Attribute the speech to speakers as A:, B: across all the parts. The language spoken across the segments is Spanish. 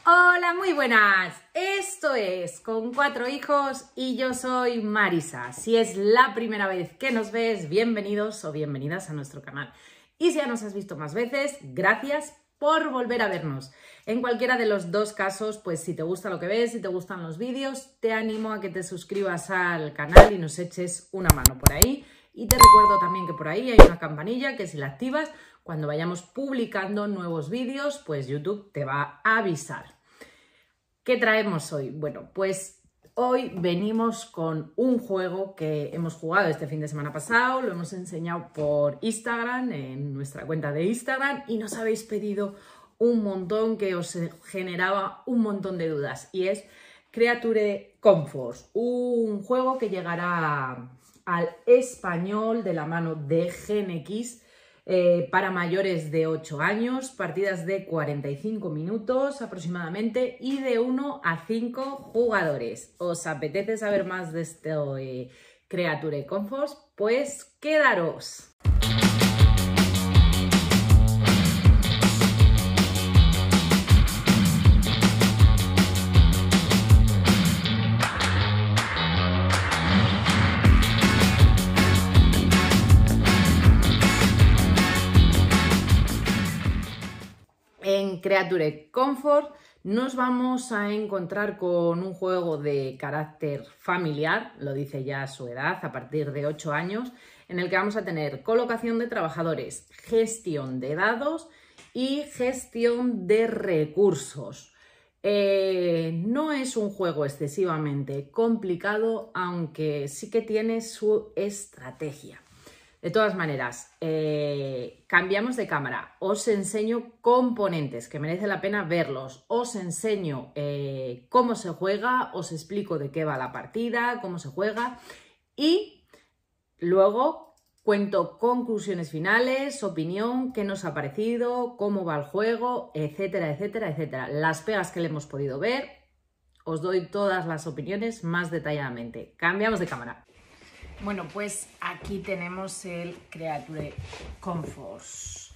A: Hola, muy buenas. Esto es Con 4 hijos y yo soy Marisa. Si es la primera vez que nos ves, bienvenidos o bienvenidas a nuestro canal. Y si ya nos has visto más veces, gracias por volver a vernos. En cualquiera de los dos casos, pues si te gusta lo que ves, si te gustan los vídeos, te animo a que te suscribas al canal y nos eches una mano por ahí. Y te recuerdo también que por ahí hay una campanilla que si la activas, cuando vayamos publicando nuevos vídeos, pues YouTube te va a avisar. ¿Qué traemos hoy? Bueno, pues hoy venimos con un juego que hemos jugado este fin de semana pasado, lo hemos enseñado por Instagram, en nuestra cuenta de Instagram, y nos habéis pedido un montón, que os generaba un montón de dudas, y es Creature Comforts, un juego que llegará al español de la mano de GeneX para mayores de 8 años, partidas de 45 minutos aproximadamente y de 1 a 5 jugadores. ¿Os apetece saber más de este Creature Comforts? Pues quedaros. En Creature Comforts nos vamos a encontrar con un juego de carácter familiar, lo dice ya su edad, a partir de 8 años, en el que vamos a tener colocación de trabajadores, gestión de dados y gestión de recursos. No es un juego excesivamente complicado, aunque sí que tiene su estrategia. De todas maneras, cambiamos de cámara, os enseño componentes que merece la pena verlos, os enseño cómo se juega, os explico de qué va la partida, cómo se juega y luego cuento conclusiones finales, opinión, qué nos ha parecido, cómo va el juego, etcétera, etcétera, etcétera. Las pegas que le hemos podido ver, os doy todas las opiniones más detalladamente. Cambiamos de cámara. Bueno, pues aquí tenemos el Creature Comforts.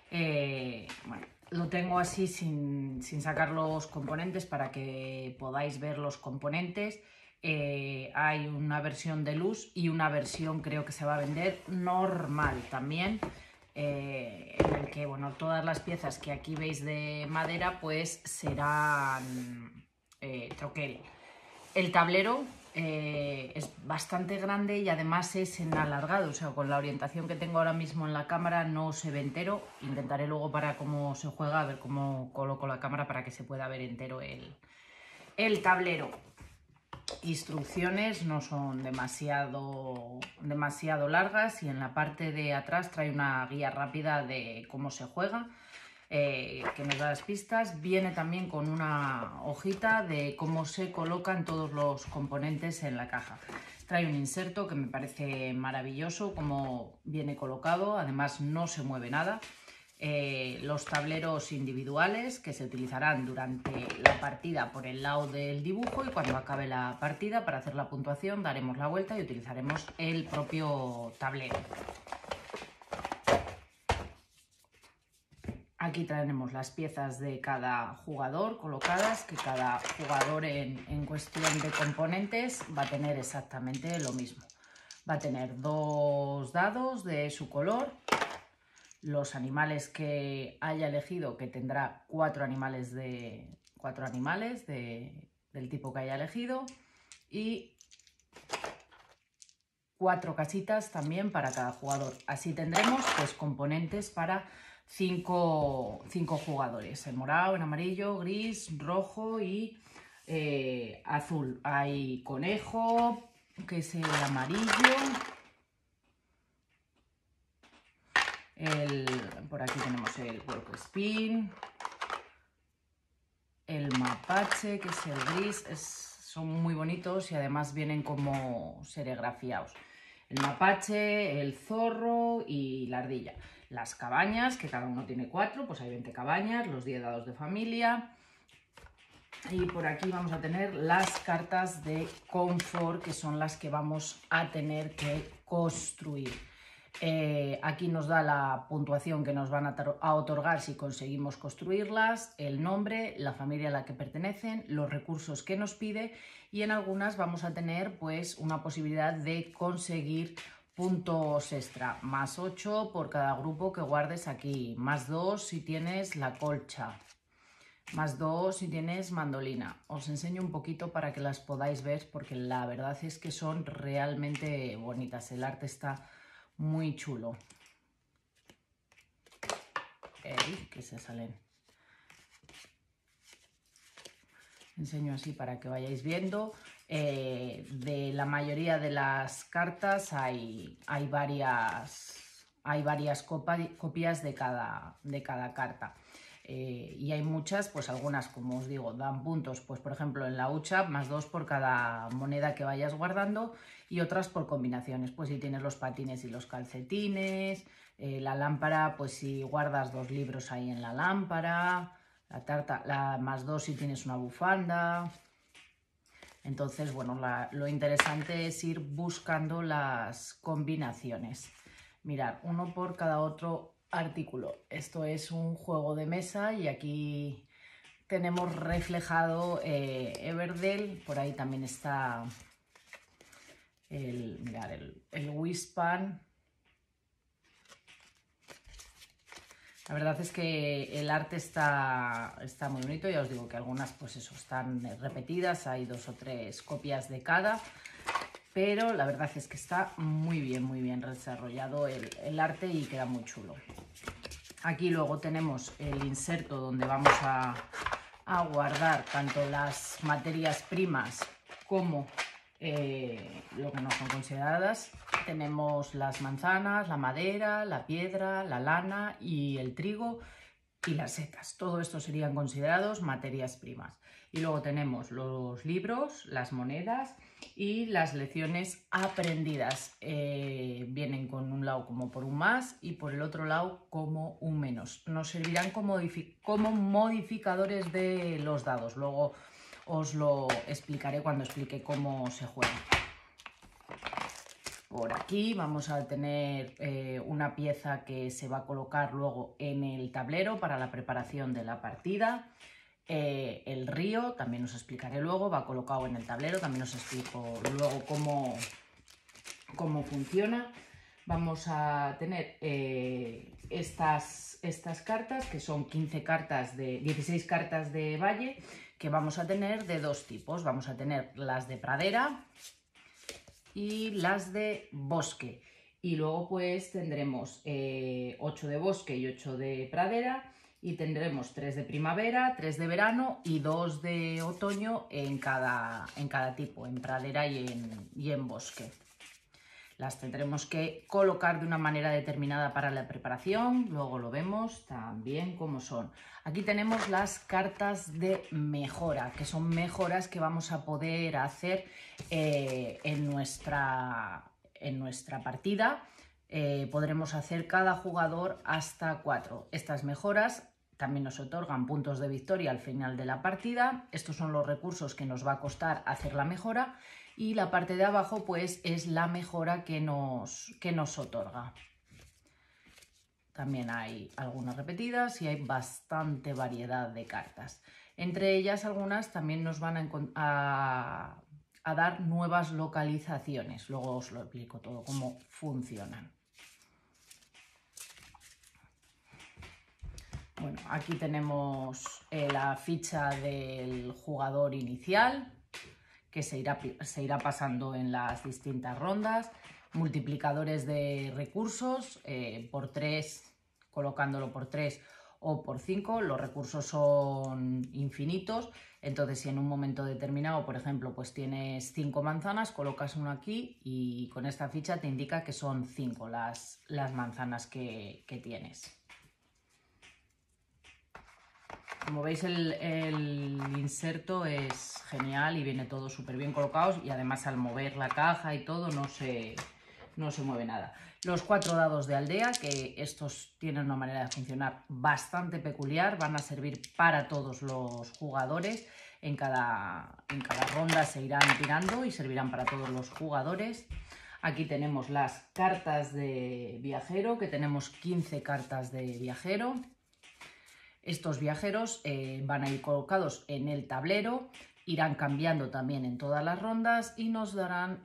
A: Bueno, lo tengo así sin sacar los componentes para que podáis ver los componentes. Hay una versión de luz y una versión, creo que se va a vender, normal también, en el que, bueno, todas las piezas que aquí veis de madera pues serán troquel. El tablero es bastante grande y además es en alargado, o sea, con la orientación que tengo ahora mismo en la cámara no se ve entero. Intentaré luego para cómo se juega, a ver cómo coloco la cámara para que se pueda ver entero el tablero. Instrucciones no son demasiado largas y en la parte de atrás trae una guía rápida de cómo se juega. Que nos da las pistas. Viene también con una hojita de cómo se colocan todos los componentes en la caja. Trae un inserto que me parece maravilloso como viene colocado, además no se mueve nada. Los tableros individuales que se utilizarán durante la partida por el lado del dibujo, y cuando acabe la partida, para hacer la puntuación, daremos la vuelta y utilizaremos el propio tablero. Aquí tenemos las piezas de cada jugador colocadas, que cada jugador en cuestión de componentes va a tener exactamente lo mismo. Va a tener 2 dados de su color, los animales que haya elegido, que tendrá 4 animales del tipo que haya elegido, y 4 casitas también para cada jugador. Así tendremos pues componentes para 5 jugadores, en morado, en amarillo, gris, rojo y azul. Hay conejo, que es el amarillo, por aquí tenemos el work spin, el mapache, que es el gris. Son muy bonitos y además vienen como serigrafiados. El mapache, el zorro y la ardilla. Las cabañas, que cada uno tiene 4, pues hay 20 cabañas, los 10 dados de familia. Y por aquí vamos a tener las cartas de confort, que son las que vamos a tener que construir. Aquí nos da la puntuación que nos van a otorgar si conseguimos construirlas, el nombre, la familia a la que pertenecen, los recursos que nos pide, y en algunas vamos a tener pues una posibilidad de conseguir puntos extra, más 8 por cada grupo que guardes aquí, más 2 si tienes la colcha, más 2 si tienes mandolina. Os enseño un poquito para que las podáis ver, porque la verdad es que son realmente bonitas. El arte está muy chulo. Que se salen. Enseño así para que vayáis viendo. De la mayoría de las cartas hay varias copias de cada carta. Y hay muchas, pues algunas, como os digo, dan puntos, pues por ejemplo en la hucha, más 2 por cada moneda que vayas guardando, y otras por combinaciones, pues si tienes los patines y los calcetines, la lámpara, pues si guardas 2 libros ahí en la lámpara, la tarta, la más 2 si tienes una bufanda. Entonces, bueno, lo interesante es ir buscando las combinaciones. Mirad, uno por cada otro artículo. Esto es un juego de mesa y aquí tenemos reflejado Everdell. Por ahí también está mirad, el Wispan. La verdad es que el arte está muy bonito. Ya os digo que algunas pues eso, están repetidas, hay 2 o 3 copias de cada, pero la verdad es que está muy bien desarrollado el arte y queda muy chulo. Aquí luego tenemos el inserto donde vamos a guardar tanto las materias primas como lo que no son consideradas. Tenemos las manzanas, la madera, la piedra, la lana y el trigo y las setas. Todo esto serían considerados materias primas. Y luego tenemos los libros, las monedas y las lecciones aprendidas. Vienen con un lado como por un más y por el otro lado como un menos. Nos servirán como modificadores de los dados. Luego os lo explicaré cuando explique cómo se juega. Por aquí vamos a tener una pieza que se va a colocar luego en el tablero para la preparación de la partida. El río, también os explicaré luego, va colocado en el tablero, también os explico luego cómo funciona. Vamos a tener estas cartas, que son 16 cartas de valle, que vamos a tener de 2 tipos. Vamos a tener las de pradera y las de bosque. Y luego pues tendremos 8 de bosque y 8 de pradera. Y tendremos 3 de primavera, 3 de verano y 2 de otoño en cada tipo, en pradera y en bosque. Las tendremos que colocar de una manera determinada para la preparación, luego lo vemos también cómo son. Aquí tenemos las cartas de mejora, que son mejoras que vamos a poder hacer en nuestra partida. Podremos hacer cada jugador hasta 4. Estas mejoras también nos otorgan puntos de victoria al final de la partida. Estos son los recursos que nos va a costar hacer la mejora. Y la parte de abajo pues es la mejora que nos otorga. También hay algunas repetidas y hay bastante variedad de cartas. Entre ellas algunas también nos van a dar nuevas localizaciones. Luego os lo explico todo cómo funcionan. Bueno, aquí tenemos la ficha del jugador inicial, que se irá pasando en las distintas rondas, multiplicadores de recursos por 3, colocándolo por 3 o por 5, los recursos son infinitos, entonces si en un momento determinado, por ejemplo, pues tienes 5 manzanas, colocas uno aquí y con esta ficha te indica que son 5 las manzanas que tienes. Como veis el inserto es genial y viene todo súper bien colocado y además al mover la caja y todo no se mueve nada. Los 4 dados de aldea, que estos tienen una manera de funcionar bastante peculiar, van a servir para todos los jugadores. En cada ronda se irán tirando y servirán para todos los jugadores. Aquí tenemos las cartas de viajero, que tenemos 15 cartas de viajero. Estos viajeros van a ir colocados en el tablero, irán cambiando también en todas las rondas y nos darán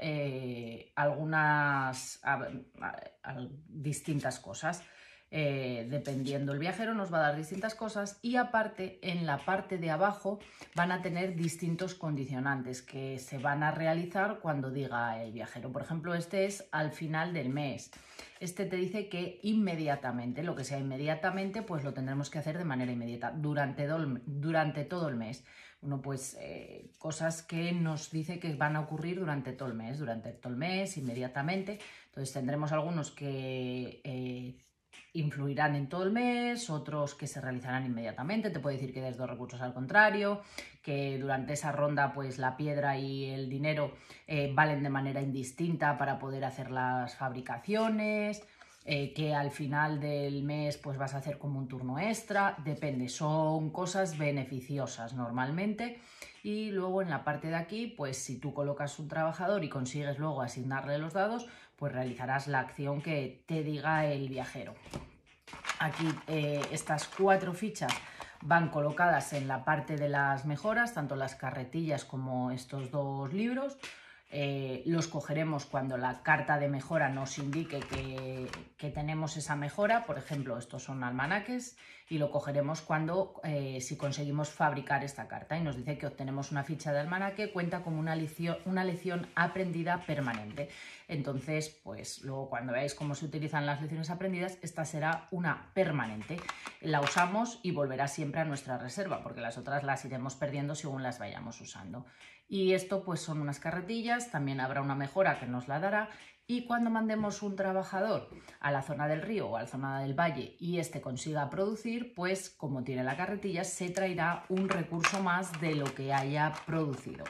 A: distintas cosas. Dependiendo el viajero nos va a dar distintas cosas, y aparte en la parte de abajo van a tener distintos condicionantes que se van a realizar cuando diga el viajero. Por ejemplo, este es al final del mes. Este te dice que inmediatamente, lo que sea inmediatamente, pues lo tendremos que hacer de manera inmediata durante todo el mes. Bueno, pues cosas que nos dice que van a ocurrir durante todo el mes, inmediatamente. Entonces tendremos algunos que influirán en todo el mes, otros que se realizarán inmediatamente. Te puede decir que des 2 recursos al contrario, que durante esa ronda pues la piedra y el dinero valen de manera indistinta para poder hacer las fabricaciones, que al final del mes pues vas a hacer como un turno extra. Depende, son cosas beneficiosas normalmente. Y luego en la parte de aquí, pues si tú colocas un trabajador y consigues luego asignarle los dados, pues realizarás la acción que te diga el viajero. Aquí estas 4 fichas van colocadas en la parte de las mejoras, tanto las carretillas como estos 2 libros. Los cogeremos cuando la carta de mejora nos indique que tenemos esa mejora. Por ejemplo, estos son almanaques, y lo cogeremos cuando si conseguimos fabricar esta carta y nos dice que obtenemos una ficha de almanaque, cuenta como una lección aprendida permanente. Entonces, pues luego cuando veáis cómo se utilizan las lecciones aprendidas, esta será una permanente. La usamos y volverá siempre a nuestra reserva, porque las otras las iremos perdiendo según las vayamos usando. Y esto pues son unas carretillas, también habrá una mejora que nos la dará, y cuando mandemos un trabajador a la zona del río o a la zona del valle y este consiga producir, pues como tiene la carretilla, se traerá un recurso más de lo que haya producido.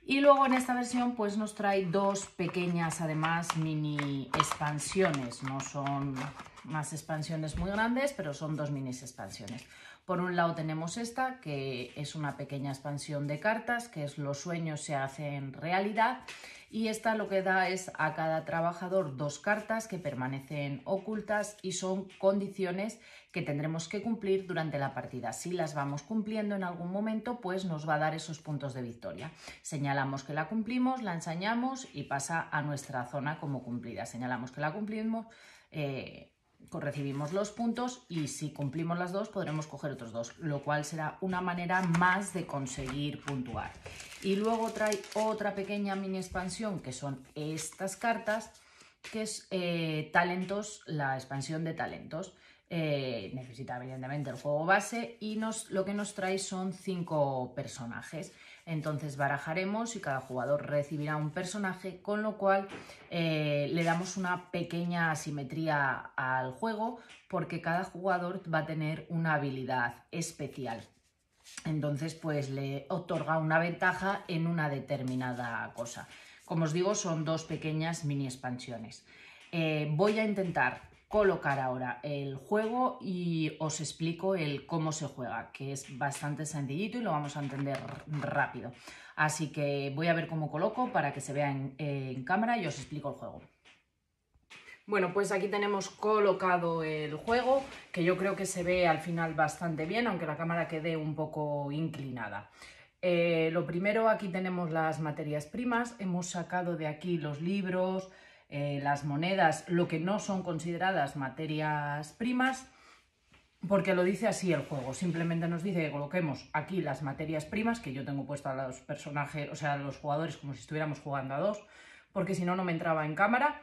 A: Y luego en esta versión pues nos trae 2 pequeñas, además, mini expansiones. No son unas expansiones muy grandes, pero son 2 mini expansiones. Por un lado tenemos esta, que es una pequeña expansión de cartas, que es los sueños se hacen realidad. Y esta lo que da es a cada trabajador 2 cartas que permanecen ocultas y son condiciones que tendremos que cumplir durante la partida. Si las vamos cumpliendo en algún momento, pues nos va a dar esos puntos de victoria. Señalamos que la cumplimos, la enseñamos y pasa a nuestra zona como cumplida. Señalamos que la cumplimos, recibimos los puntos, y si cumplimos las 2 podremos coger otros 2, lo cual será una manera más de conseguir puntuar. Y luego trae otra pequeña mini expansión, que son estas cartas, que es talentos, la expansión de talentos. Necesita evidentemente el juego base, y lo que nos trae son 5 personajes. Entonces barajaremos y cada jugador recibirá un personaje, con lo cual le damos una pequeña asimetría al juego, porque cada jugador va a tener una habilidad especial. Entonces pues le otorga una ventaja en una determinada cosa. Como os digo, son 2 pequeñas mini expansiones. Voy a intentar colocar ahora el juego y os explico el cómo se juega, que es bastante sencillito y lo vamos a entender rápido. Así que voy a ver cómo coloco para que se vea en cámara y os explico el juego. Bueno, pues aquí tenemos colocado el juego, que yo creo que se ve al final bastante bien, aunque la cámara quede un poco inclinada. Lo primero, aquí tenemos las materias primas. Hemos sacado de aquí los libros, las monedas, lo que no son consideradas materias primas, porque lo dice así el juego. Simplemente nos dice que coloquemos aquí las materias primas, que yo tengo puesto a los personajes, o sea, a los jugadores, como si estuviéramos jugando a 2, porque si no, no me entraba en cámara.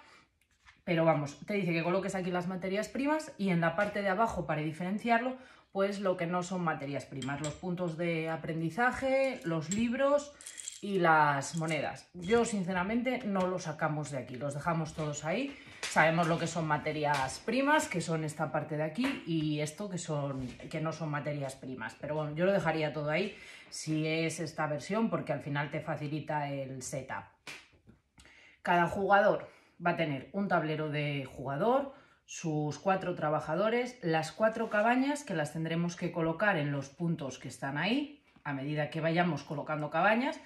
A: Pero vamos, te dice que coloques aquí las materias primas, y en la parte de abajo, para diferenciarlo, pues lo que no son materias primas, los puntos de aprendizaje, los libros y las monedas. Yo sinceramente no los sacamos de aquí, los dejamos todos ahí. Sabemos lo que son materias primas, que son esta parte de aquí, y esto que no son materias primas. Pero bueno, yo lo dejaría todo ahí si es esta versión, porque al final te facilita el setup. Cada jugador va a tener un tablero de jugador, sus 4 trabajadores, las 4 cabañas, que las tendremos que colocar en los puntos que están ahí. A medida que vayamos colocando cabañas,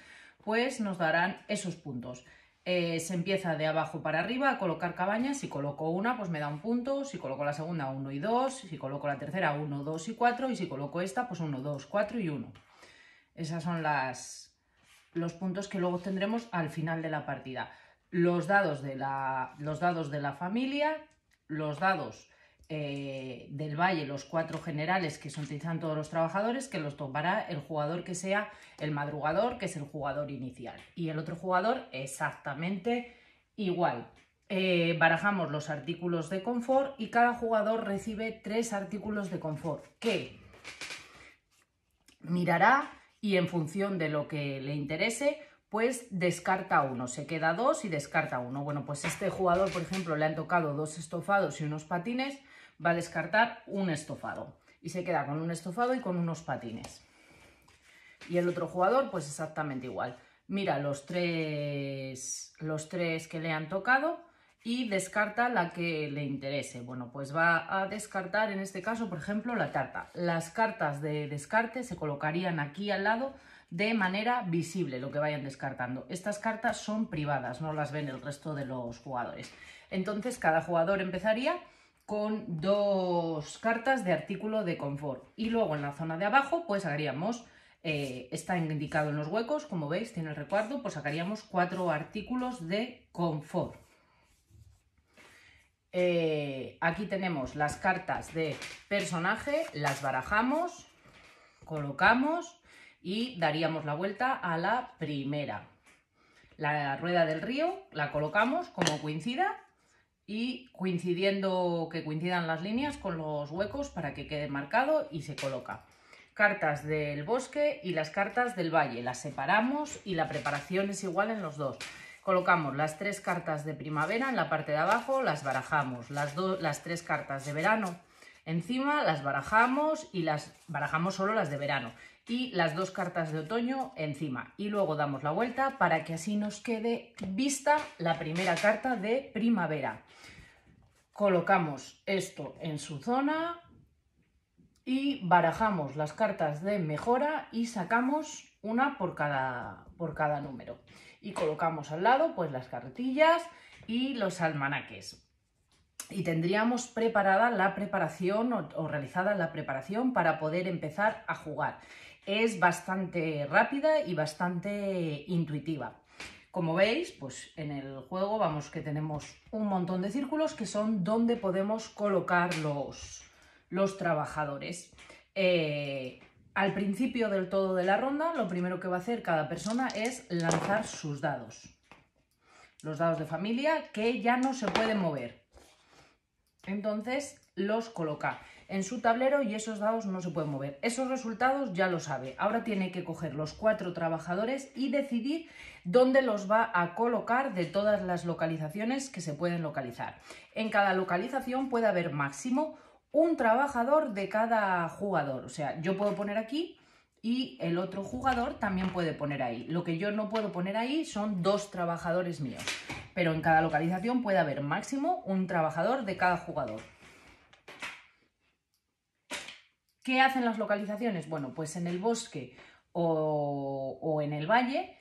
A: pues nos darán esos puntos. Se empieza de abajo para arriba a colocar cabañas. Si coloco una, pues me da un punto. Si coloco la segunda, 1 y 2. Si coloco la tercera, 1, 2 y 4. Y si coloco esta, pues 1, 2, 4 y 1. Esos son los puntos que luego tendremos al final de la partida. Los dados de la familia, los dados del valle, los 4 generales que se utilizan todos los trabajadores, que los tomará el jugador que sea el madrugador, que es el jugador inicial. Y el otro jugador exactamente igual. Barajamos los artículos de confort y cada jugador recibe 3 artículos de confort que mirará y en función de lo que le interese, pues descarta uno, se queda 2 y descarta uno. Bueno, pues este jugador, por ejemplo, le han tocado 2 estofados y unos patines, va a descartar un estofado y se queda con un estofado y con unos patines. Y el otro jugador, pues exactamente igual. Mira los tres que le han tocado y descarta la que le interese. Bueno, pues va a descartar en este caso, por ejemplo, la tarta. Las cartas de descarte se colocarían aquí al lado de manera visible, lo que vayan descartando. Estas cartas son privadas, no las ven el resto de los jugadores. Entonces, cada jugador empezaría con 2 cartas de artículo de confort. Y luego en la zona de abajo, pues haríamos... está indicado en los huecos, como veis, tiene el recuadro, pues sacaríamos 4 artículos de confort. Aquí tenemos las cartas de personaje, las barajamos, colocamos y daríamos la vuelta a la primera. La rueda del río la colocamos como coincida y que coincidan las líneas con los huecos para que quede marcado y se coloca. Cartas del bosque y las cartas del valle, las separamos y la preparación es igual en los dos. Colocamos las 3 cartas de primavera en la parte de abajo, las barajamos, las 3 cartas de verano encima, las barajamos y las barajamos solo las de verano y las 2 cartas de otoño encima y luego damos la vuelta para que así nos quede vista la primera carta de primavera. Colocamos esto en su zona y barajamos las cartas de mejora y sacamos una por cada número. Y colocamos al lado pues las cartillas y los almanaques. Y tendríamos preparada la preparación o realizada la preparación para poder empezar a jugar. Es bastante rápida y bastante intuitiva. Como veis, pues en el juego vamos que tenemos un montón de círculos que son donde podemos colocar los trabajadores. Al principio del todo de la ronda, lo primero que va a hacer cada persona es lanzar sus dados. Los dados de familia que ya no se pueden mover. Entonces los coloca en su tablero y esos dados no se pueden mover. Esos resultados ya lo sabe. Ahora tiene que coger los 4 trabajadores y decidir dónde los va a colocar de todas las localizaciones que se pueden localizar. En cada localización puede haber máximo un trabajador de cada jugador. O sea, yo puedo poner aquí y el otro jugador también puede poner ahí. Lo que yo no puedo poner ahí son 2 trabajadores míos. Pero en cada localización puede haber máximo un trabajador de cada jugador. ¿Qué hacen las localizaciones? Bueno, pues en el bosque o en el valle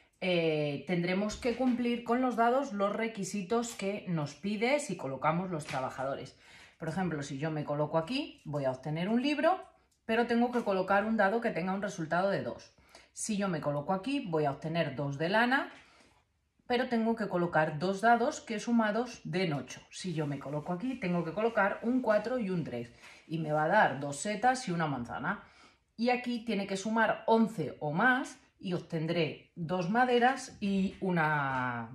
A: tendremos que cumplir con los dados los requisitos que nos pide si colocamos los trabajadores. Por ejemplo, si yo me coloco aquí, voy a obtener un libro, pero tengo que colocar un dado que tenga un resultado de 2. Si yo me coloco aquí, voy a obtener 2 de lana, pero tengo que colocar 2 dados que sumados den 8. Si yo me coloco aquí, tengo que colocar un 4 y un 3. Y me va a dar 2 setas y una manzana. Y aquí tiene que sumar 11 o más y obtendré 2 maderas y una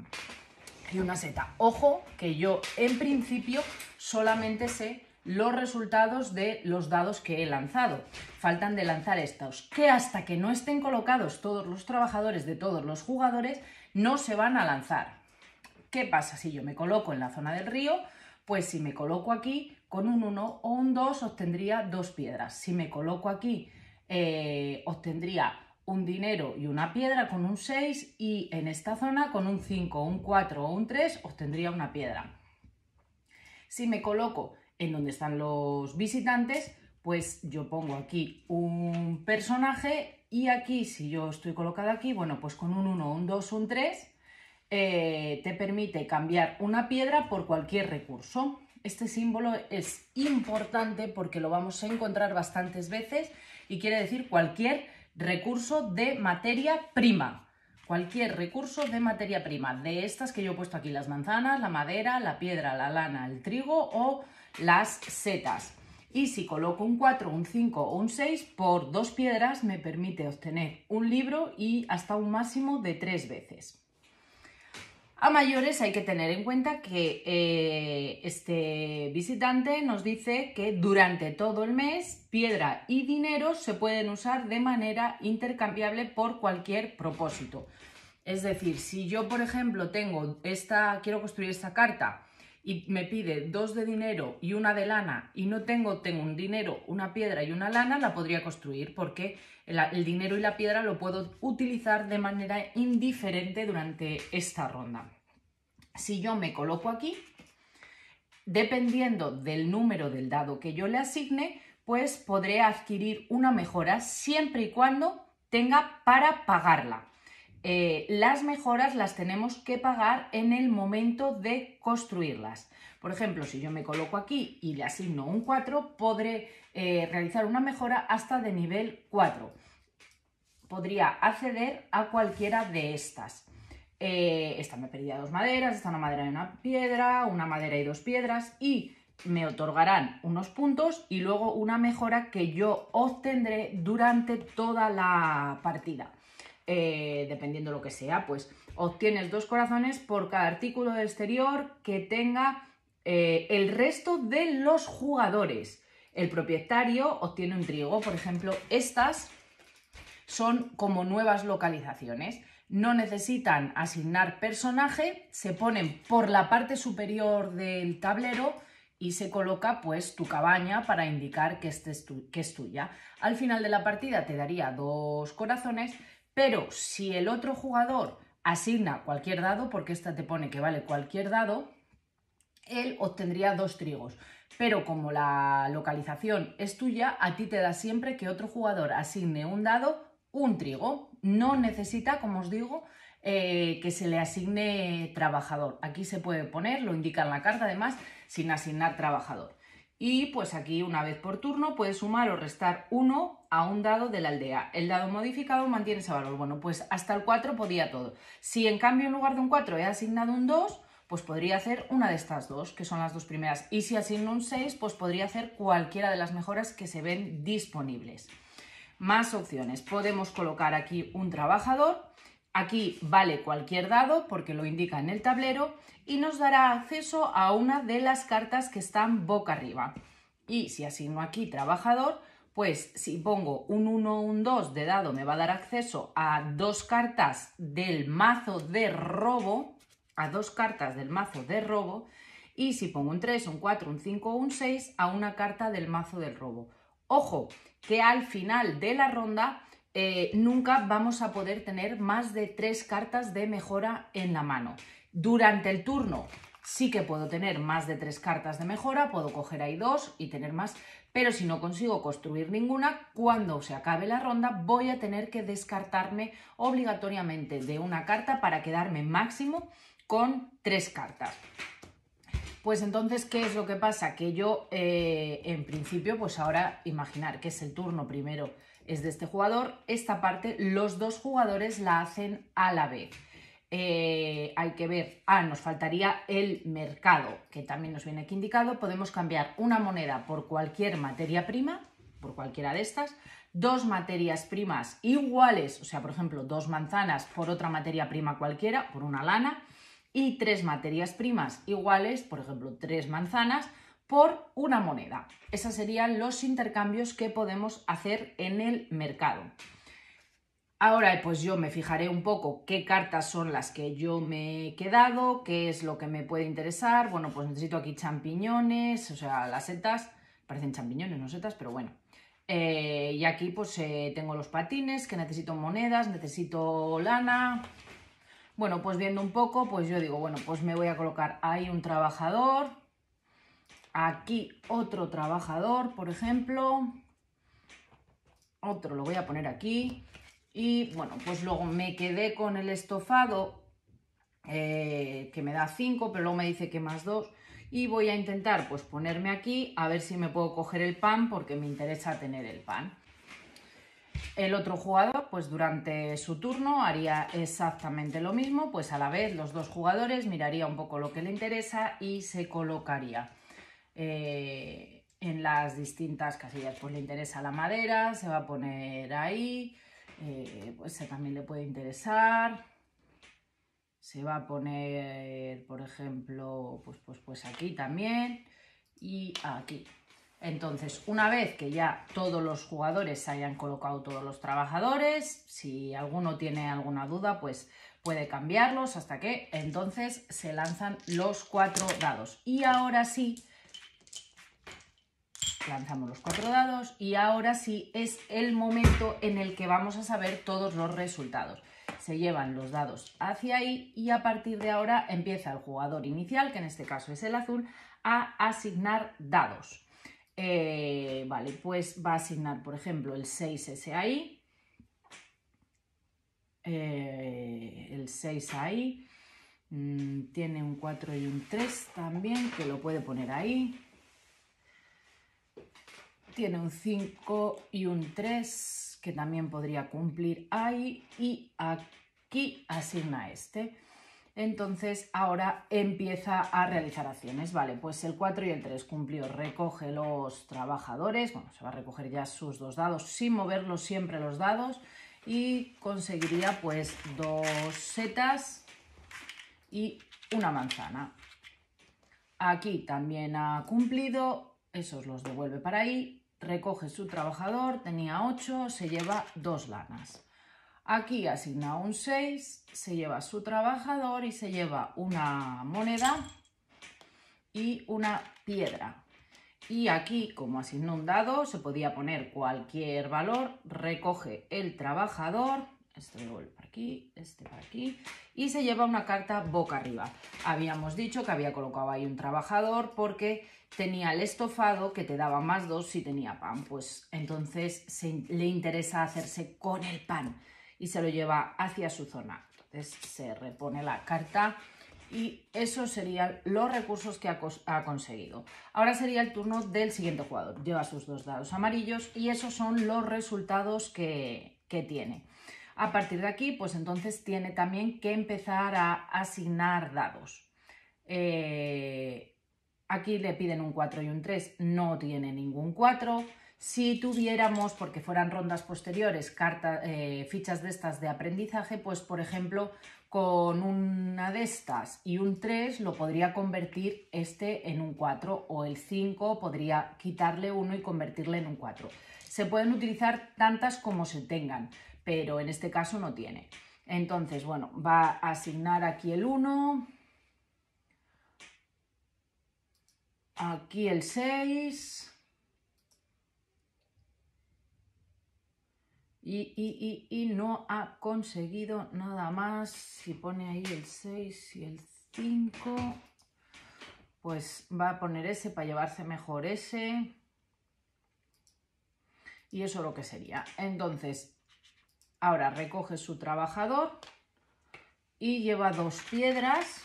A: seta. Ojo que yo en principio solamente sé los resultados de los dados que he lanzado. Faltan de lanzar estos, que hasta que no estén colocados todos los trabajadores de todos los jugadores, no se van a lanzar. ¿Qué pasa si yo me coloco en la zona del río? Pues si me coloco aquí, con un 1 o un 2 obtendría 2 piedras. Si me coloco aquí, obtendría un dinero y una piedra con un 6 y en esta zona con un 5, un 4 o un 3 obtendría una piedra. Si me coloco en donde están los visitantes, pues yo pongo aquí un personaje y aquí, si yo estoy colocada aquí, bueno, pues con un 1, un 2, un 3 te permite cambiar una piedra por cualquier recurso. Este símbolo es importante porque lo vamos a encontrar bastantes veces y quiere decir cualquier recurso de materia prima. Cualquier recurso de materia prima, de estas que yo he puesto aquí, las manzanas, la madera, la piedra, la lana, el trigo o las setas. Y si coloco un 4, un 5 o un 6, por 2 piedras me permite obtener un libro y hasta un máximo de 3 veces. A mayores hay que tener en cuenta que este visitante nos dice que durante todo el mes piedra y dinero se pueden usar de manera intercambiable por cualquier propósito. Es decir, si yo, por ejemplo, quiero construir esta carta y me pide 2 de dinero y una de lana y no tengo un dinero, una piedra y una lana, la podría construir porque el dinero y la piedra lo puedo utilizar de manera indiferente durante esta ronda. Si yo me coloco aquí, dependiendo del número del dado que yo le asigne, pues podré adquirir una mejora siempre y cuando tenga para pagarla. Las mejoras las tenemos que pagar en el momento de construirlas. Por ejemplo, si yo me coloco aquí y le asigno un 4, podré realizar una mejora hasta de nivel 4. Podría acceder a cualquiera de estas. Esta me pediría 2 maderas, esta una madera y una madera y 2 piedras, y me otorgarán unos puntos y luego una mejora que yo obtendré durante toda la partida. Dependiendo lo que sea, pues obtienes 2 corazones por cada artículo de exterior que tenga el resto de los jugadores. El propietario obtiene un trigo, por ejemplo, estas son como nuevas localizaciones. No necesitan asignar personaje, se ponen por la parte superior del tablero y se coloca pues tu cabaña para indicar que es tuya. Al final de la partida te daría 2 corazones, pero si el otro jugador asigna cualquier dado, porque esta te pone que vale cualquier dado, él obtendría 2 trigos. Pero como la localización es tuya, a ti te da siempre que otro jugador asigne un dado, un trigo. No necesita, como os digo, que se le asigne trabajador. Aquí se puede poner, lo indica en la carta además, sin asignar trabajador. Y pues aquí una vez por turno puedes sumar o restar 1 a un dado de la aldea. El dado modificado mantiene ese valor. Bueno, pues hasta el 4 podía todo. Si en cambio en lugar de un 4 he asignado un 2, pues podría hacer una de estas 2, que son las 2 primeras. Y si asigno un 6, pues podría hacer cualquiera de las mejoras que se ven disponibles. Más opciones. Podemos colocar aquí un trabajador. Aquí vale cualquier dado porque lo indica en el tablero y nos dará acceso a una de las cartas que están boca arriba. Y si asigno aquí trabajador, pues si pongo un 1 o un 2 de dado me va a dar acceso a 2 cartas del mazo de robo, y si pongo un 3, un 4, un 5 o un 6 a una carta del mazo del robo. Ojo, que al final de la ronda nunca vamos a poder tener más de 3 cartas de mejora en la mano. Durante el turno sí que puedo tener más de 3 cartas de mejora, puedo coger ahí 2 y tener más, pero si no consigo construir ninguna, cuando se acabe la ronda voy a tener que descartarme obligatoriamente de una carta para quedarme máximo con 3 cartas. Pues entonces, ¿qué es lo que pasa? Que yo, en principio, pues ahora imaginar que es el turno primero es de este jugador, esta parte los 2 jugadores la hacen a la vez. Hay que ver, nos faltaría el mercado, que también nos viene aquí indicado. Podemos cambiar una moneda por cualquier materia prima, por cualquiera de estas, 2 materias primas iguales, o sea, por ejemplo, 2 manzanas por otra materia prima cualquiera, por una lana, y 3 materias primas iguales, por ejemplo, 3 manzanas por una moneda. Esos serían los intercambios que podemos hacer en el mercado. Ahora pues yo me fijaré un poco qué cartas son las que yo me he quedado, qué es lo que me puede interesar. Bueno, pues necesito aquí champiñones, o sea, las setas, parecen champiñones, no setas, pero bueno. Y aquí pues tengo los patines, que necesito monedas, necesito lana. Bueno, pues viendo un poco, pues yo digo, bueno, pues me voy a colocar ahí un trabajador, aquí otro trabajador, por ejemplo, otro lo voy a poner aquí y bueno, pues luego me quedé con el estofado que me da 5, pero luego me dice que más 2. Y voy a intentar pues ponerme aquí a ver si me puedo coger el pan porque me interesa tener el pan. El otro jugador, pues durante su turno haría exactamente lo mismo, pues a la vez los dos jugadores miraría un poco lo que le interesa y se colocaría en las distintas casillas. Pues le interesa la madera, se va a poner ahí, pues también le puede interesar. Se va a poner, por ejemplo, pues aquí también y aquí. Entonces, una vez que ya todos los jugadores se hayan colocado todos los trabajadores, si alguno tiene alguna duda, pues puede cambiarlos hasta que entonces se lanzan los 4 dados. Y ahora sí, lanzamos los 4 dados y ahora sí es el momento en el que vamos a saber todos los resultados. Se llevan los dados hacia ahí y a partir de ahora empieza el jugador inicial, que en este caso es el azul, a asignar dados. Vale, pues va a asignar, por ejemplo, el 6 ese ahí, el 6 ahí, tiene un 4 y un 3 también, que lo puede poner ahí. Tiene un 5 y un 3 que también podría cumplir ahí y aquí asigna este. Entonces ahora empieza a realizar acciones. Vale, pues el 4 y el 3 cumplió. Recoge los trabajadores. Bueno, se va a recoger ya sus 2 dados sin moverlos siempre los dados. Y conseguiría pues 2 setas y una manzana. Aquí también ha cumplido. Esos los devuelve para ahí. Recoge su trabajador, tenía 8, se lleva 2 lanas. Aquí asigna un 6, se lleva su trabajador y se lleva una moneda y una piedra. Y aquí, como asignó un dado, se podía poner cualquier valor, recoge el trabajador, este lo devuelve para aquí, este para aquí, y se lleva una carta boca arriba. Habíamos dicho que había colocado ahí un trabajador porque tenía el estofado que te daba más 2 si tenía pan, pues entonces le interesa hacerse con el pan y se lo lleva hacia su zona. Entonces se repone la carta y esos serían los recursos que ha conseguido. Ahora sería el turno del siguiente jugador. Lleva sus 2 dados amarillos y esos son los resultados que tiene. A partir de aquí, pues entonces tiene también que empezar a asignar dados. Aquí le piden un 4 y un 3, no tiene ningún 4. Si tuviéramos, porque fueran rondas posteriores, fichas de estas de aprendizaje, pues por ejemplo, con una de estas y un 3 lo podría convertir este en un 4 o el 5 podría quitarle 1 y convertirle en un 4. Se pueden utilizar tantas como se tengan, pero en este caso no tiene. Entonces, bueno, va a asignar aquí el 1, aquí el 6... Y no ha conseguido nada más. Si pone ahí el 6 y el 5, pues va a poner ese para llevarse mejor ese. Y eso lo que sería. Entonces, ahora recoge su trabajador y lleva 2 piedras.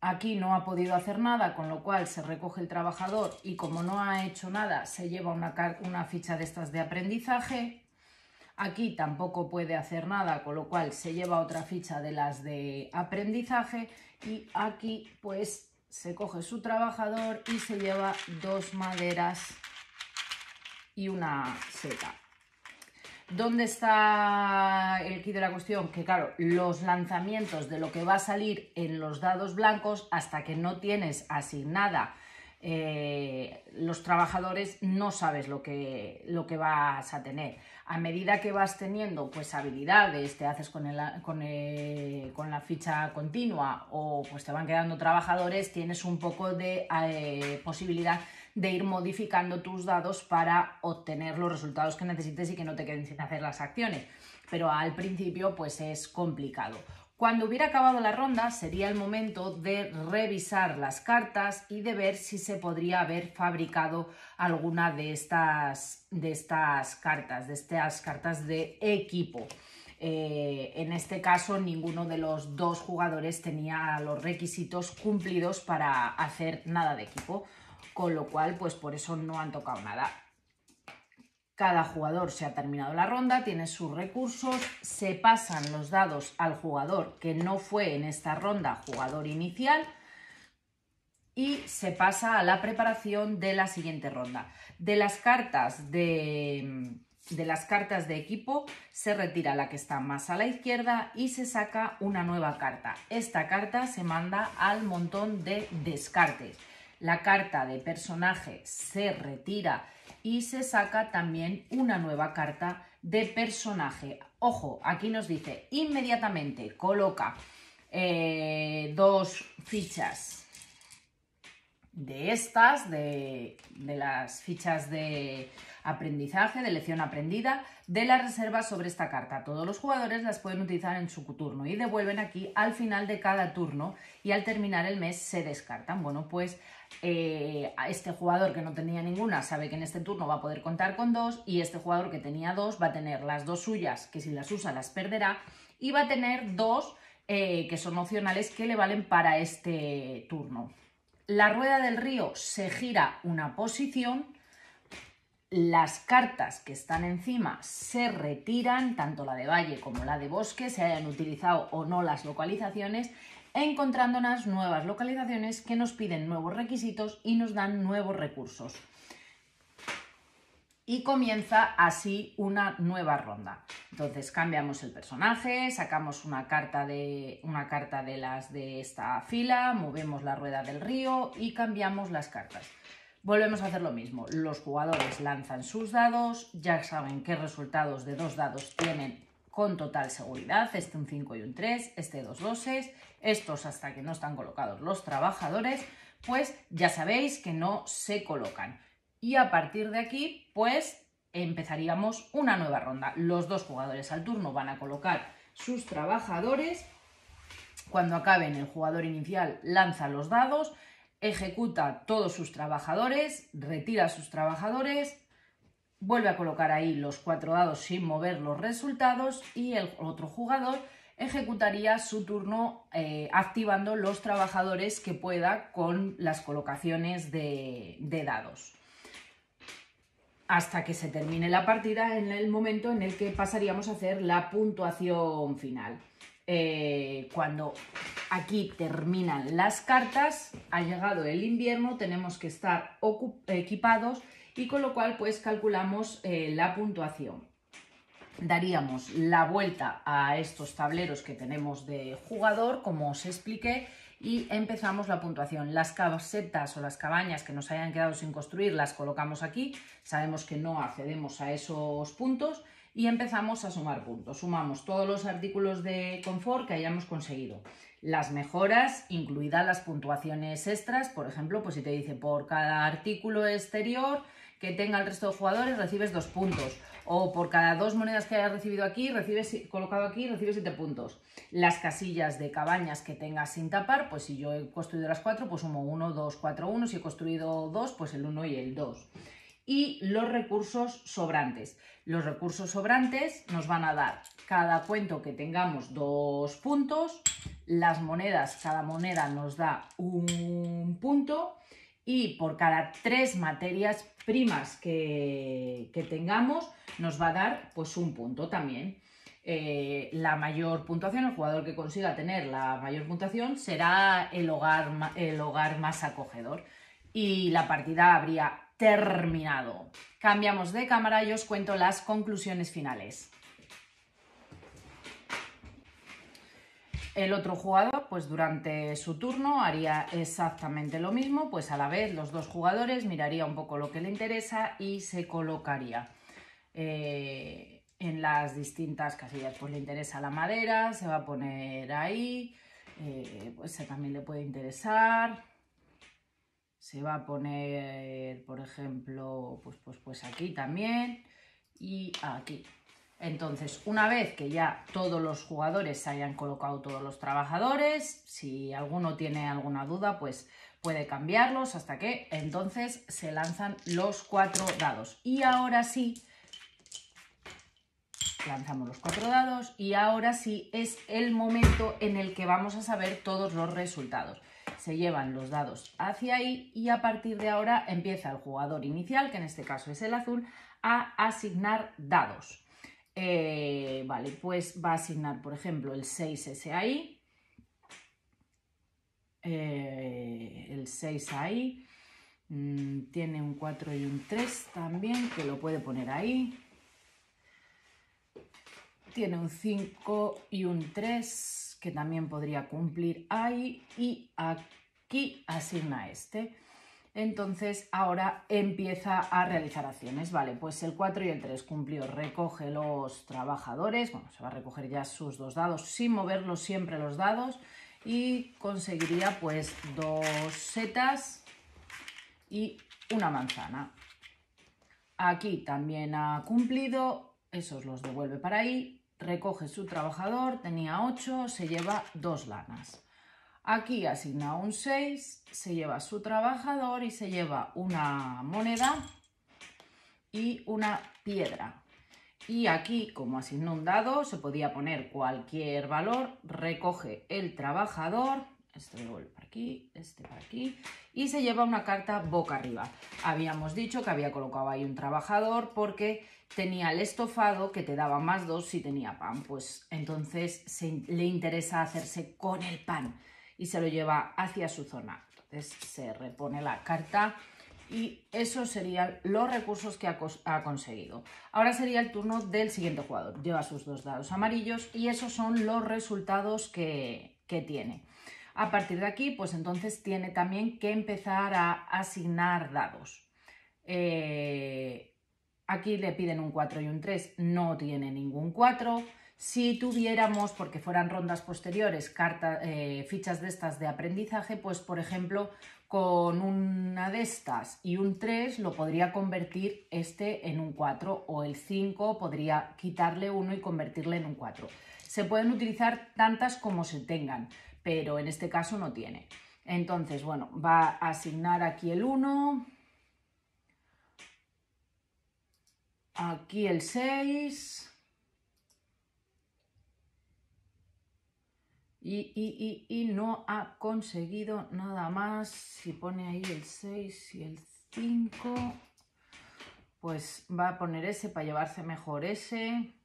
A: Aquí no ha podido hacer nada, con lo cual se recoge el trabajador y como no ha hecho nada, se lleva una ficha de estas de aprendizaje. Aquí tampoco puede hacer nada, con lo cual se lleva otra ficha de las de aprendizaje. Y aquí pues se coge su trabajador y se lleva 2 maderas y una seta. ¿Dónde está el quid de la cuestión? Que claro, los lanzamientos de lo que va a salir en los dados blancos, hasta que no tienes asignada los trabajadores, no sabes lo que vas a tener. A medida que vas teniendo pues habilidades, te haces con la ficha continua o pues te van quedando trabajadores, tienes un poco de posibilidad de ir modificando tus dados para obtener los resultados que necesites y que no te queden sin hacer las acciones. Pero al principio pues es complicado. Cuando hubiera acabado la ronda sería el momento de revisar las cartas y de ver si se podría haber fabricado alguna de estas cartas de equipo. En este caso, ninguno de los dos jugadores tenía los requisitos cumplidos para hacer nada de equipo, con lo cual, pues por eso no han tocado nada. Cada jugador se ha terminado la ronda, tiene sus recursos, se pasan los dados al jugador que no fue en esta ronda jugador inicial y se pasa a la preparación de la siguiente ronda. De las cartas de equipo se retira la que está más a la izquierda y se saca una nueva carta. Esta carta se manda al montón de descartes. La carta de personaje se retira y se saca también una nueva carta de personaje. Ojo, aquí nos dice inmediatamente coloca 2 fichas de estas, de las fichas de aprendizaje, de lección aprendida, de la reserva sobre esta carta. Todos los jugadores las pueden utilizar en su turno y devuelven aquí al final de cada turno y al terminar el mes se descartan. Bueno, pues este jugador que no tenía ninguna sabe que en este turno va a poder contar con 2 y este jugador que tenía 2 va a tener las 2 suyas, que si las usa las perderá, y va a tener 2 que son opcionales que le valen para este turno. La rueda del río se gira una posición, las cartas que están encima se retiran, tanto la de valle como la de bosque, se hayan utilizado o no las localizaciones, encontrándonos nuevas localizaciones que nos piden nuevos requisitos y nos dan nuevos recursos. Y comienza así una nueva ronda. Entonces cambiamos el personaje, sacamos una carta de las de esta fila, movemos la rueda del río y cambiamos las cartas. Volvemos a hacer lo mismo. Los jugadores lanzan sus dados, ya saben qué resultados de 2 dados tienen con total seguridad, este un 5 y un 3, este 2 doses, estos hasta que no están colocados los trabajadores, pues ya sabéis que no se colocan. Y a partir de aquí, pues empezaríamos una nueva ronda. Los 2 jugadores al turno van a colocar sus trabajadores. Cuando acaben, el jugador inicial lanza los dados, ejecuta todos sus trabajadores, retira sus trabajadores, vuelve a colocar ahí los 4 dados sin mover los resultados y el otro jugador ejecutaría su turno activando los trabajadores que pueda con las colocaciones de dados. Hasta que se termine la partida, en el momento en el que pasaríamos a hacer la puntuación final. Cuando aquí terminan las cartas, ha llegado el invierno, tenemos que estar equipados y con lo cual pues calculamos la puntuación. Daríamos la vuelta a estos tableros que tenemos de jugador, como os expliqué, y empezamos la puntuación. Las casetas o las cabañas que nos hayan quedado sin construir las colocamos aquí, sabemos que no accedemos a esos puntos y empezamos a sumar puntos. Sumamos todos los artículos de confort que hayamos conseguido. Las mejoras, incluidas las puntuaciones extras, por ejemplo, pues si te dice por cada artículo exterior que tenga el resto de jugadores recibes 2 puntos. O por cada 2 monedas que hayas recibido aquí, colocado aquí, recibes 7 puntos. Las casillas de cabañas que tengas sin tapar, pues si yo he construido las 4, pues sumo 1, 2, 4, 1. Si he construido 2, pues el 1 y el 2. Y los recursos sobrantes. Los recursos sobrantes nos van a dar cada cuento que tengamos 2 puntos. Las monedas, cada moneda nos da 1 punto. Y por cada 3 materias primas que tengamos, nos va a dar pues 1 punto también. La mayor puntuación, el jugador que consiga tener la mayor puntuación será el hogar más acogedor. Y la partida habría terminado. Cambiamos de cámara y os cuento las conclusiones finales. El otro jugador, pues durante su turno haría exactamente lo mismo, pues a la vez los 2 jugadores miraría un poco lo que le interesa y se colocaría en las distintas casillas. Pues le interesa la madera, se va a poner ahí, pues también le puede interesar. Se va a poner, por ejemplo, pues aquí también y aquí. Entonces, una vez que ya todos los jugadores se hayan colocado todos los trabajadores, si alguno tiene alguna duda, pues puede cambiarlos hasta que entonces se lanzan los 4 dados. Y ahora sí, lanzamos los 4 dados y ahora sí es el momento en el que vamos a saber todos los resultados. Se llevan los dados hacia ahí y a partir de ahora empieza el jugador inicial, que en este caso es el azul, a asignar dados. Vale, pues va a asignar, por ejemplo, el 6 ese ahí, el 6 ahí, tiene un 4 y un 3 también, que lo puede poner ahí. Tiene un 5 y un 3 que también podría cumplir ahí y aquí asigna este. Entonces ahora empieza a realizar acciones. Vale, pues el 4 y el 3 cumplió. Recoge los trabajadores. Bueno, se va a recoger ya sus 2 dados sin moverlos siempre los dados y conseguiría pues 2 setas y una manzana. Aquí también ha cumplido. Esos los devuelve para ahí. Recoge su trabajador, tenía 8, se lleva 2 lanas. Aquí asigna un 6, se lleva su trabajador y se lleva una moneda y una piedra. Y aquí, como asignó un dado, se podía poner cualquier valor, recoge el trabajador, este lo vuelve para aquí, este para aquí, y se lleva una carta boca arriba. Habíamos dicho que había colocado ahí un trabajador porque tenía el estofado que te daba más 2 si tenía pan, pues entonces le interesa hacerse con el pan y se lo lleva hacia su zona. Entonces se repone la carta y esos serían los recursos que ha conseguido. Ahora sería el turno del siguiente jugador. Lleva sus 2 dados amarillos y esos son los resultados que tiene. A partir de aquí, pues entonces tiene también que empezar a asignar dados. Aquí le piden un 4 y un 3, no tiene ningún 4. Si tuviéramos, porque fueran rondas posteriores, fichas de estas de aprendizaje, pues por ejemplo, con una de estas y un 3 lo podría convertir este en un 4 o el 5 podría quitarle 1 y convertirle en un 4. Se pueden utilizar tantas como se tengan, pero en este caso no tiene. Entonces, bueno, va a asignar aquí el 1, aquí el 6 y no ha conseguido nada más. Si pone ahí el 6 y el 5, pues va a poner ese para llevarse mejor ese.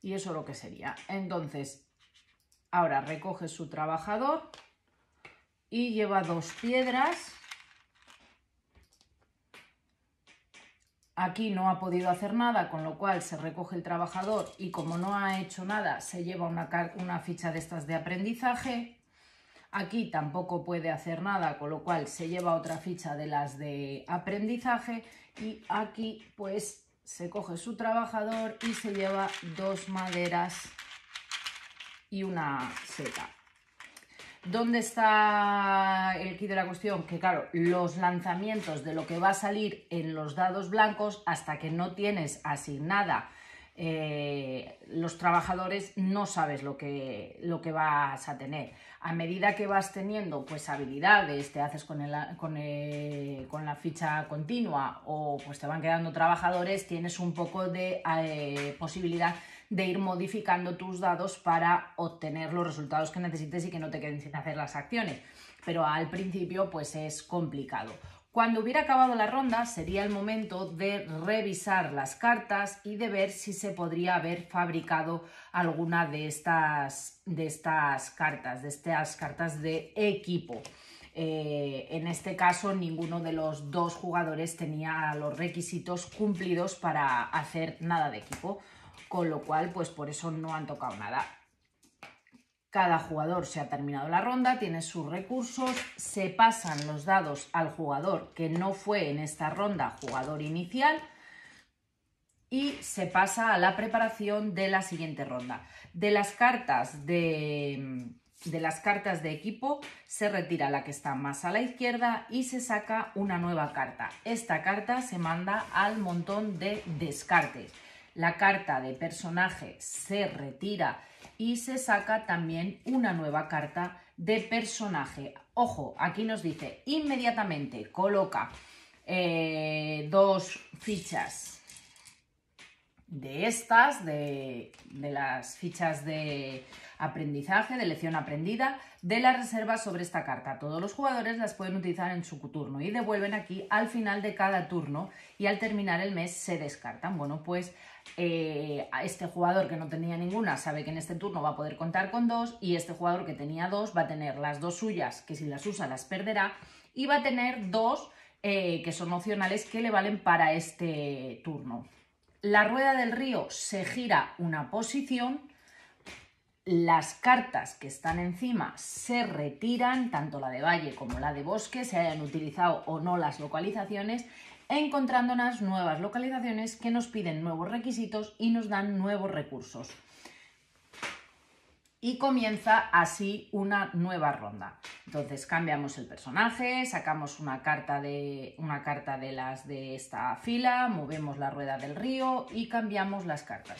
A: Y eso lo que sería. Entonces, ahora recoge su trabajador y lleva 2 piedras. Aquí no ha podido hacer nada, con lo cual se recoge el trabajador y como no ha hecho nada, se lleva una ficha de estas de aprendizaje. Aquí tampoco puede hacer nada, con lo cual se lleva otra ficha de las de aprendizaje. Y aquí pues se coge su trabajador y se lleva 2 maderas y una seta. ¿Dónde está el quid de la cuestión? Que claro, los lanzamientos de lo que va a salir en los dados blancos, hasta que no tienes asignada los trabajadores, no sabes lo que vas a tener. A medida que vas teniendo pues habilidades, te haces con la ficha continua o pues te van quedando trabajadores, tienes un poco de posibilidad de ir modificando tus dados para obtener los resultados que necesites y que no te queden sin hacer las acciones. Pero al principio pues es complicado. Cuando hubiera acabado la ronda sería el momento de revisar las cartas y de ver si se podría haber fabricado alguna de estas cartas de equipo. En este caso ninguno de los 2 jugadores tenía los requisitos cumplidos para hacer nada de equipo, con lo cual pues por eso no han tocado nada. Cada jugador se ha terminado la ronda, tiene sus recursos, se pasan los dados al jugador que no fue en esta ronda jugador inicial y se pasa a la preparación de la siguiente ronda. De las cartas de equipo se retira la que está más a la izquierda y se saca una nueva carta. Esta carta se manda al montón de descartes. La carta de personaje se retira y se saca también una nueva carta de personaje. Ojo, aquí nos dice inmediatamente coloca 2 fichas estas, de las fichas de aprendizaje, de lección aprendida, de las reservas sobre esta carta. Todos los jugadores las pueden utilizar en su turno y devuelven aquí al final de cada turno y al terminar el mes se descartan. Bueno, pues a este jugador que no tenía ninguna sabe que en este turno va a poder contar con 2 y este jugador que tenía 2 va a tener las 2 suyas, que si las usa las perderá, y va a tener 2 que son opcionales que le valen para este turno. La rueda del río se gira una posición, las cartas que están encima se retiran, tanto la de valle como la de bosque, se hayan utilizado o no las localizaciones, encontrándonos nuevas localizaciones que nos piden nuevos requisitos y nos dan nuevos recursos. Y comienza así una nueva ronda. Entonces cambiamos el personaje, sacamos una carta de las de esta fila, movemos la rueda del río y cambiamos las cartas.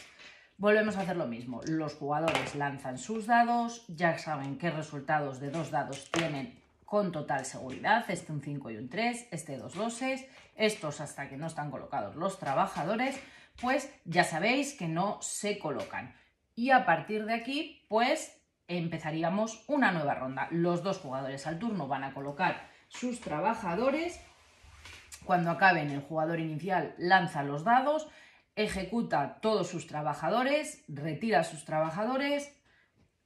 A: Volvemos a hacer lo mismo. Los jugadores lanzan sus dados, ya saben qué resultados de 2 dados tienen con total seguridad. Este un 5 y un 3, este 2 doses, estos hasta que no están colocados los trabajadores, pues ya sabéis que no se colocan. Y a partir de aquí, pues empezaríamos una nueva ronda. Los 2 jugadores al turno van a colocar sus trabajadores. Cuando acaben, el jugador inicial lanza los dados, ejecuta todos sus trabajadores, retira sus trabajadores,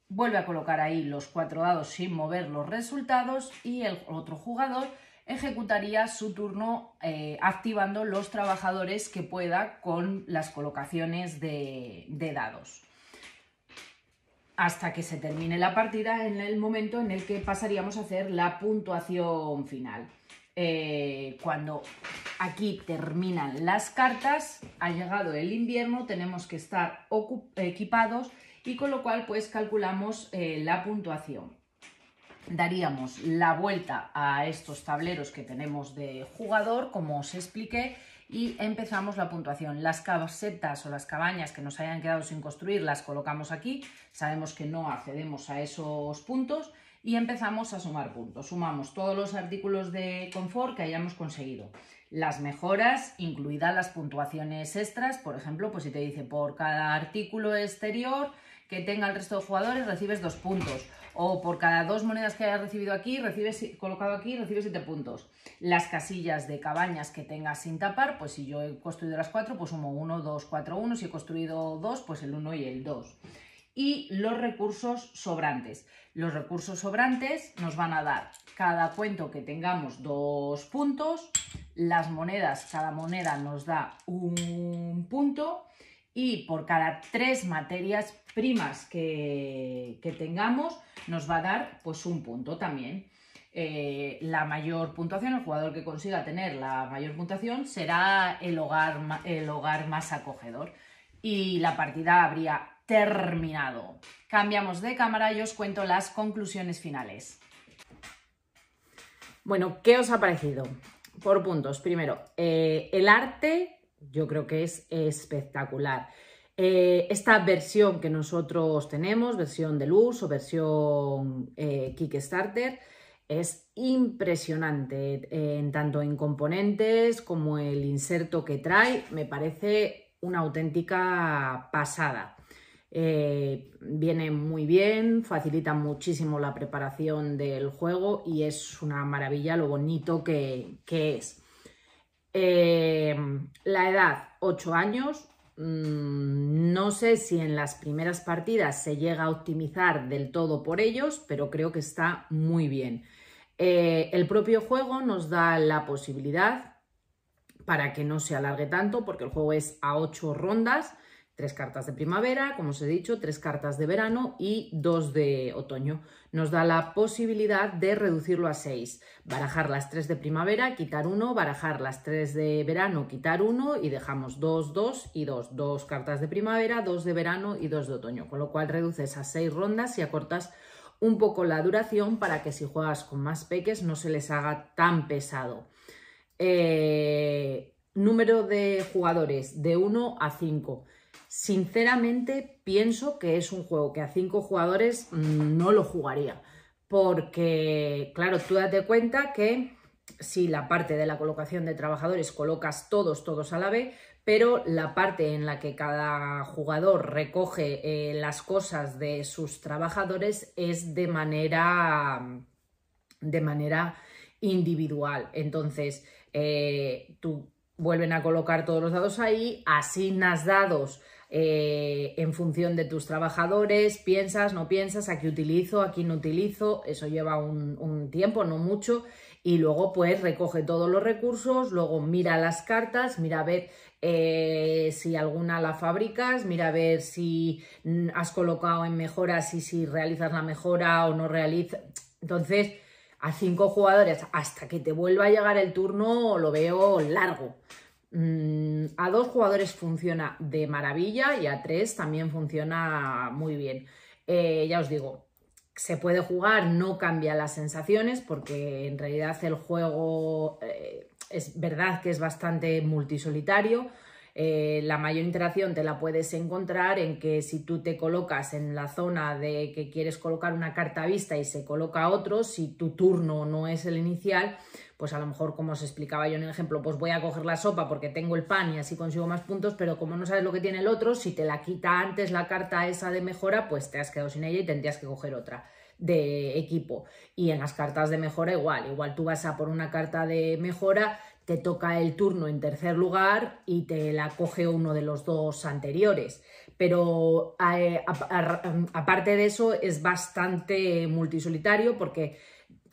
A: vuelve a colocar ahí los 4 dados sin mover los resultados y el otro jugador ejecutaría su turno activando los trabajadores que pueda con las colocaciones de dados. Hasta que se termine la partida, en el momento en el que pasaríamos a hacer la puntuación final. Cuando aquí terminan las cartas, ha llegado el invierno, tenemos que estar equipados y con lo cual pues calculamos la puntuación. Daríamos la vuelta a estos tableros que tenemos de jugador, como os expliqué, y empezamos la puntuación. Las casetas o las cabañas que nos hayan quedado sin construir las colocamos aquí, sabemos que no accedemos a esos puntos y empezamos a sumar puntos. Sumamos todos los artículos de confort que hayamos conseguido. Las mejoras, incluidas las puntuaciones extras, por ejemplo, pues si te dice por cada artículo exterior que tenga el resto de jugadores recibes 2 puntos. O por cada 2 monedas que hayas recibido aquí, colocado aquí, recibes 7 puntos. Las casillas de cabañas que tengas sin tapar, pues si yo he construido las 4, pues sumo 1, 2, 4, 1. Si he construido 2, pues el 1 y el 2. Y los recursos sobrantes. Los recursos sobrantes nos van a dar cada cuento que tengamos 2 puntos. Las monedas, cada moneda nos da 1 punto. Y por cada 3 materias primas que tengamos, nos va a dar pues 1 punto también. La mayor puntuación, el jugador que consiga tener la mayor puntuación será el hogar más acogedor. Y la partida habría terminado. Cambiamos de cámara y os cuento las conclusiones finales. Bueno, ¿qué os ha parecido? Por puntos. Primero, el arte yo creo que es espectacular. Esta versión que nosotros tenemos, versión deluxe o versión Kickstarter, es impresionante, tanto en componentes como el inserto que trae, me parece una auténtica pasada. Viene muy bien, facilita muchísimo la preparación del juego y es una maravilla lo bonito que es. La edad, 8 años. No sé si en las primeras partidas se llega a optimizar del todo por ellos, pero creo que está muy bien. El propio juego nos da la posibilidad, para que no se alargue tanto, porque el juego es a 8 rondas, 3 cartas de primavera, como os he dicho, 3 cartas de verano y 2 de otoño. Nos da la posibilidad de reducirlo a 6. Barajar las 3 de primavera, quitar 1, barajar las 3 de verano, quitar 1 y dejamos 2, 2 y 2. 2 cartas de primavera, 2 de verano y 2 de otoño. Con lo cual reduces a 6 rondas y acortas un poco la duración para que si juegas con más peques no se les haga tan pesado. Número de jugadores de 1 a 5. Sinceramente pienso que es un juego que a 5 jugadores no lo jugaría, porque claro, tú date cuenta que si la parte de la colocación de trabajadores colocas todos a la vez, pero la parte en la que cada jugador recoge las cosas de sus trabajadores es de manera individual. Entonces, tú vuelven a colocar todos los dados ahí, asignas dados en función de tus trabajadores, piensas, no piensas, aquí utilizo, aquí no utilizo, eso lleva un tiempo, no mucho, y luego pues recoge todos los recursos, luego mira las cartas, mira a ver si alguna la fabricas, mira a ver si has colocado en mejoras y si realizas la mejora o no realizas. Entonces, a 5 jugadores hasta que te vuelva a llegar el turno lo veo largo. A 2 jugadores funciona de maravilla y a 3 también funciona muy bien. Ya os digo, se puede jugar, no cambia las sensaciones porque en realidad el juego es verdad que es bastante multisolitario. La mayor interacción te la puedes encontrar en que si tú te colocas en la zona de que quieres colocar una carta a vista y se coloca otro, si tu turno no es el inicial, pues a lo mejor, como os explicaba yo en el ejemplo, pues voy a coger la sopa porque tengo el pan y así consigo más puntos, pero como no sabes lo que tiene el otro, si te la quita antes la carta esa de mejora, pues te has quedado sin ella y tendrías que coger otra de equipo. Y en las cartas de mejora igual tú vas a por una carta de mejora, te toca el turno en tercer lugar y te la coge uno de los 2 anteriores. Pero aparte de eso es bastante multisolitario porque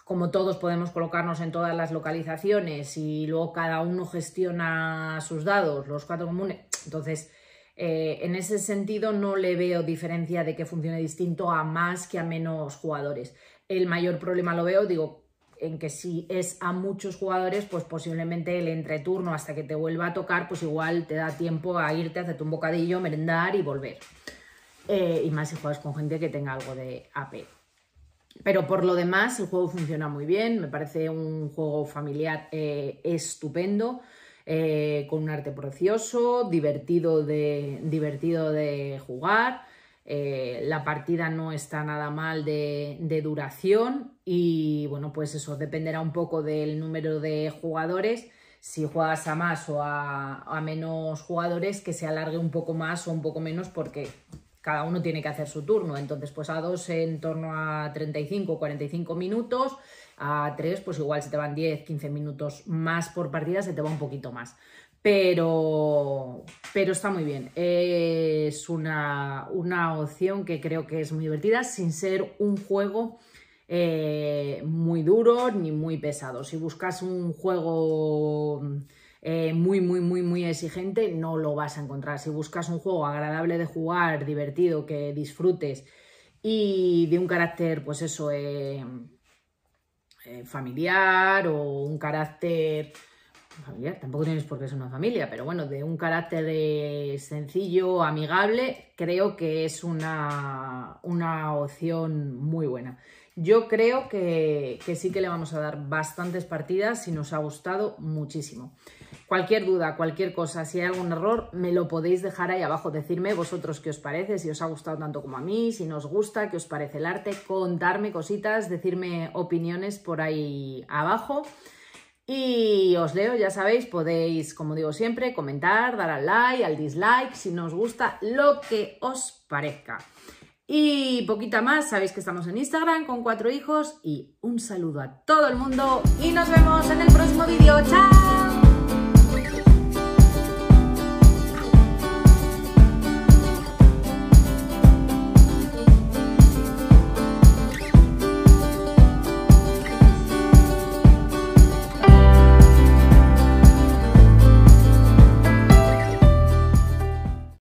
A: como todos podemos colocarnos en todas las localizaciones y luego cada uno gestiona sus dados, los 4 comunes, entonces en ese sentido no le veo diferencia de que funcione distinto a más que a menos jugadores. El mayor problema lo veo, digo, en que si es a muchos jugadores, pues posiblemente el entreturno hasta que te vuelva a tocar, pues igual te da tiempo a irte, hacerte un bocadillo, merendar y volver. Y más si juegas con gente que tenga algo de AP. Pero por lo demás el juego funciona muy bien, me parece un juego familiar estupendo, con un arte precioso, divertido de jugar. La partida no está nada mal de duración y bueno, pues eso dependerá un poco del número de jugadores. Si juegas a más o a menos jugadores, que se alargue un poco más o un poco menos porque cada uno tiene que hacer su turno. Entonces pues a 2 en torno a 35 o 45 minutos, a 3 pues igual se te van 10-15 minutos más por partida, se te va un poquito más. Pero está muy bien, es una opción que creo que es muy divertida sin ser un juego muy duro ni muy pesado. Si buscas un juego muy exigente, no lo vas a encontrar. Si buscas un juego agradable de jugar, divertido, que disfrutes y de un carácter, pues eso, familiar o un carácter... familiar, tampoco tienes por qué ser una familia, pero bueno, de un carácter sencillo, amigable, creo que es una opción muy buena. Yo creo que sí que le vamos a dar bastantes partidas y nos ha gustado muchísimo. Cualquier duda, cualquier cosa, si hay algún error, me lo podéis dejar ahí abajo. Decirme vosotros qué os parece, si os ha gustado tanto como a mí, si no os gusta, qué os parece el arte, contarme cositas, decirme opiniones por ahí abajo. Y os leo, ya sabéis, podéis, como digo siempre, comentar, dar al like, al dislike, si no os gusta, lo que os parezca. Y poquita más, sabéis que estamos en Instagram con 4 hijos y un saludo a todo el mundo y nos vemos en el próximo vídeo. ¡Chao!